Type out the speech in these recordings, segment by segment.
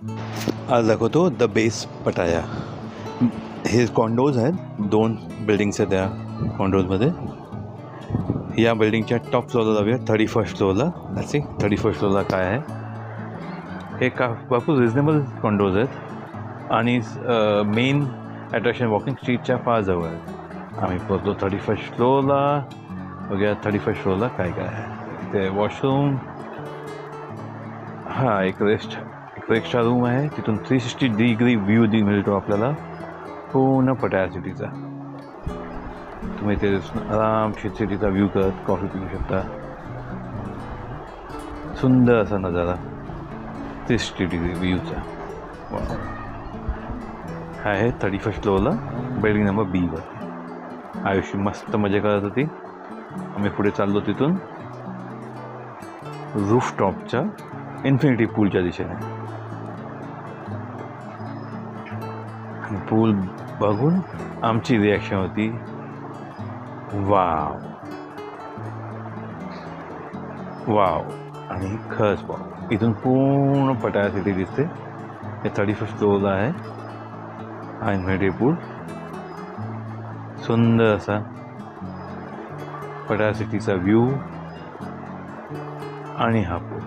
आज दाखवतो the base पटाया. हे कॉन्डोज आहेत, 2 बिल्डिंग्स आहेत त्या कॉन्डोजमध्ये. या बिल्डिंगच्या टॉप फ्लोअरला जाऊया, 31st फ्लोअरला. असे 31st फ्लोअरला काय आहे हे भरपूर रिजनेबल कॉन्डोज आहेत आणि मेन अट्रॅक्शन वॉकिंग स्ट्रीटच्या फार जवळ आहे. आम्ही पोहोचलो 31st फ्लोअरला. बघूया 31st फ्लोअरला काय काय आहे. ते वॉशरूम, हां एक एक्स्ट्रा रूम आहे. तिथून 360 डिग्री व्ह्यू मिळतो आपल्याला पूर्ण पटाया सिटीचा. तुम्ही ते आरामशीर सिटीचा व्ह्यू करत कॉफी पिऊ शकता. सुंदर असा नजारा 360 डिग्री व्ह्यूचा. हा आहे 31st फ्लोअरला, बिल्डिंग नंबर B वर. आयुष्य मस्त मजा करत होती. आम्ही पुढे चाललो तिथून रूफटॉपच्या इन्फिनिटी पूलच्या दिशेने. पूल बघून आमची रिॲक्शन होती वाव वाव. आणि खरंच वाव. इथून पूर्ण पटाया सिटी दिसते. हे 31st फ्लोअरला आहे हा इन्फिनिटी पूल. सुंदर असा पटाया सिटीचा व्ह्यू आणि हा पूल.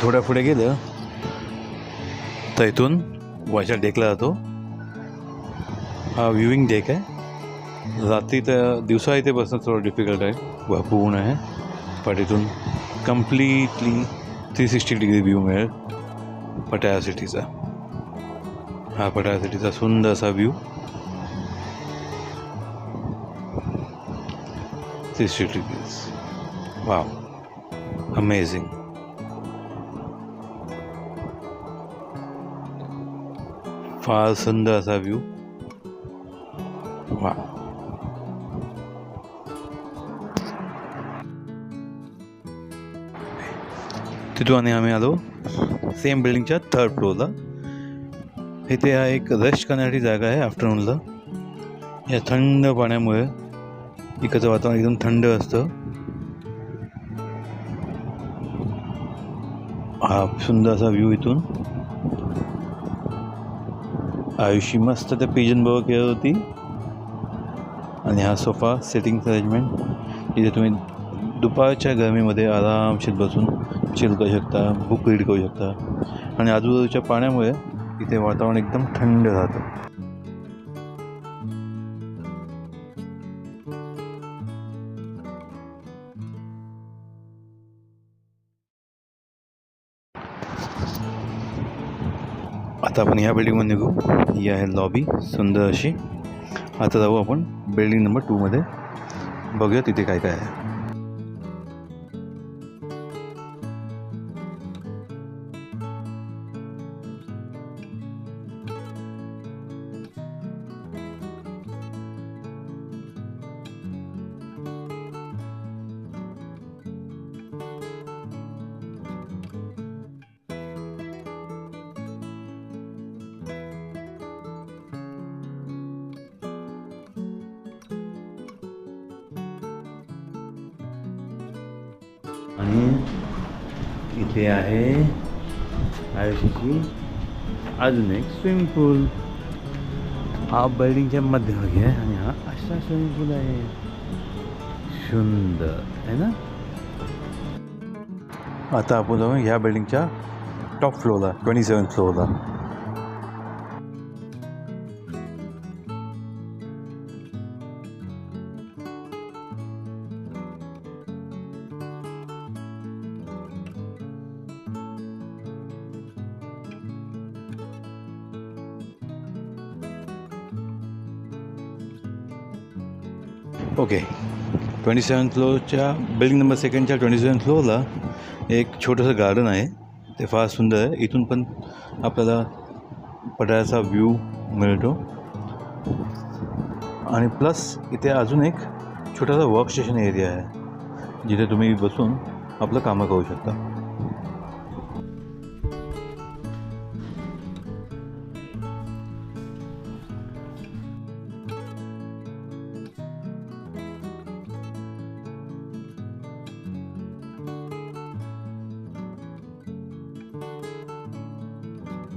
थोड्या पुढे गेलं तर इथून वरच्या डेकला जातो. हा व्ह्यूइंग डेक आहे. रात्री तर दिवसा इथे बसणं थोडं डिफिकल्ट आहे, भरपूर ऊन आहे. पण इथून कम्प्लिटली 360 डिग्री व्ह्यू मिळेल पटाया सिटीचा. हा पटाया सिटीचा सुंदर असा व्ह्यू 360 डिग्रीज. Wow, amazing. फार सुंदर असा व्ह्यू. वा. तिथून आम्ही आलो सेम बिल्डिंगच्या 3rd फ्लोअरला. इथे हा एक रेस्ट करण्याची जागा आहे आफ्टरनूनला. या थंड पाण्यामुळे इकडचं वातावरण एकदम थंड असतं. हा सुंदर असा व्ह्यू इथून. आयुषी मस्त त्या पिजन बरोबर खेळत होती. आणि हा सोफा सेटिंग अरेंजमेंट, इथे तुम्ही दुपारच्या गरमीमध्ये आरामशीर बसून चिल करू शकता, बुक रीड करू शकता. आणि आजूबाजूच्या पाण्यामुळे इथे वातावरण एकदम थंड राहतं. आता आपण ह्या बिल्डिंगमध्ये निघू. ही आहे लॉबी सुंदर अशी. आता जाऊ आपण बिल्डिंग नंबर 2 मध्ये. बघूया तिथे काय काय आहे. आणि इथे आहे आयुषीची अजून एक स्विमिंग पूल. हा बिल्डिंगच्या मध्यभागी आहे आणि हा असा स्विमिंग पूल आहे. सुंदर आहे ना. आता आपण जाऊ ह्या बिल्डिंगच्या टॉप फ्लोअरला, 27th फ्लोअरला. ओके, 27th फ्लोअरच्या बिल्डिंग नंबर 2च्या 27th फ्लोअरला एक छोटंसं गार्डन आहे. ते फार सुंदर आहे. इथून पण आपल्याला पटायाचा व्ह्यू मिळतो. आणि प्लस इथे अजून एक छोटासा वर्क स्टेशन एरिया आहे जिथे तुम्ही बसून आपलं कामं करू शकता.